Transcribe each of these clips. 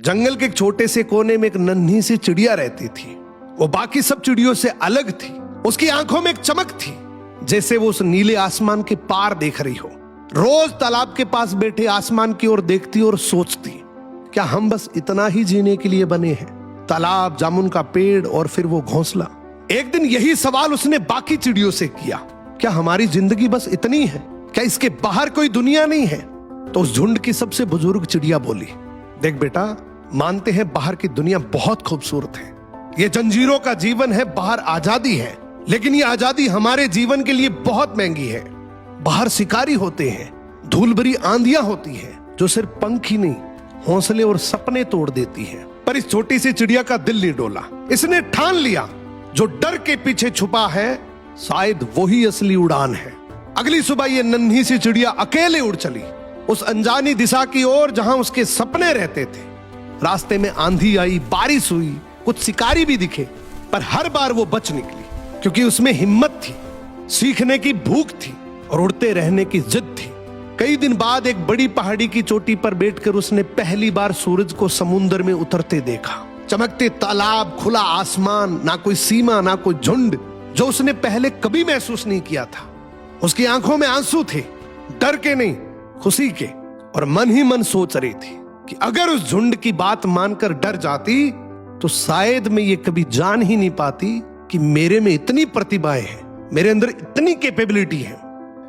जंगल के एक छोटे से कोने में एक नन्ही सी चिड़िया रहती थी। वो बाकी सब चिड़ियों से अलग थी। उसकी आंखों में एक चमक थी, जैसे वो उस नीले आसमान के पार देख रही हो। रोज तालाब के पास बैठे आसमान की ओर देखती और सोचती, क्या हम बस इतना ही जीने के लिए बने हैं? तालाब, जामुन का पेड़ और फिर वो घोंसला। एक दिन यही सवाल उसने बाकी चिड़ियों से किया, क्या हमारी जिंदगी बस इतनी है? क्या इसके बाहर कोई दुनिया नहीं है? तो उस झुंड की सबसे बुजुर्ग चिड़िया बोली, देख बेटा, मानते हैं बाहर की दुनिया बहुत खूबसूरत है, ये जंजीरों का जीवन है, बाहर आजादी है, लेकिन ये आजादी हमारे जीवन के लिए बहुत महंगी है। बाहर शिकारी होते हैं, धूल भरी आंधियां होती है जो सिर्फ पंख ही नहीं, हौसले और सपने तोड़ देती है। पर इस छोटी सी चिड़िया का दिल नहीं डोला। इसने ठान लिया, जो डर के पीछे छुपा है शायद वही असली उड़ान है। अगली सुबह ये नन्ही सी चिड़िया अकेले उड़ चली उस अनजानी दिशा की ओर जहां उसके सपने रहते थे। रास्ते में आंधी आई, बारिश हुई, कुछ शिकारी भी दिखे, पर हर बार वो बच निकली, क्योंकि उसमें हिम्मत थी, सीखने की भूख थी और उड़ते रहने की जिद थी। कई दिन बाद एक बड़ी पहाड़ी की चोटी पर बैठकर उसने पहली बार सूरज को समुद्र में उतरते देखा। चमकते तालाब, खुला आसमान, ना कोई सीमा, ना कोई झुंड, जो उसने पहले कभी महसूस नहीं किया था। उसकी आंखों में आंसू थे, डर के नहीं, खुशी के, और मन ही मन सोच रही थी कि अगर उस झुंड की बात मानकर डर जाती तो शायद मैं ये कभी जान ही नहीं पाती कि मेरे में इतनी प्रतिभाएं हैं, मेरे अंदर इतनी कैपेबिलिटी है।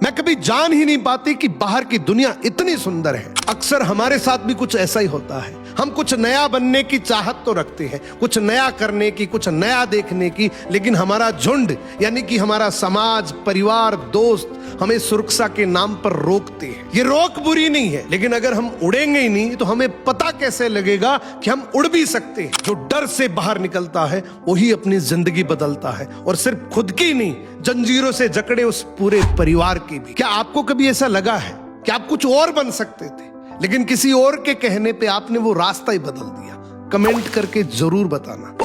मैं कभी जान ही नहीं पाती कि बाहर की दुनिया इतनी सुंदर है। अक्सर हमारे साथ भी कुछ ऐसा ही होता है। हम कुछ नया बनने की चाहत तो रखते हैं, कुछ नया करने की, कुछ नया देखने की, लेकिन हमारा झुंड यानी कि हमारा समाज, परिवार, दोस्त हमें सुरक्षा के नाम पर रोकते हैं। ये रोक बुरी नहीं है, लेकिन अगर हम उड़ेंगे ही नहीं तो हमें पता कैसे लगेगा कि हम उड़ भी सकते हैं। जो डर से बाहर निकलता है वही अपनी जिंदगी बदलता है, और सिर्फ खुद की नहीं, जंजीरों से जकड़े उस पूरे परिवार की भी। क्या आपको कभी ऐसा लगा है कि आप कुछ और बन सकते थे, लेकिन किसी और के कहने पे आपने वो रास्ता ही बदल दिया? कमेंट करके जरूर बताना।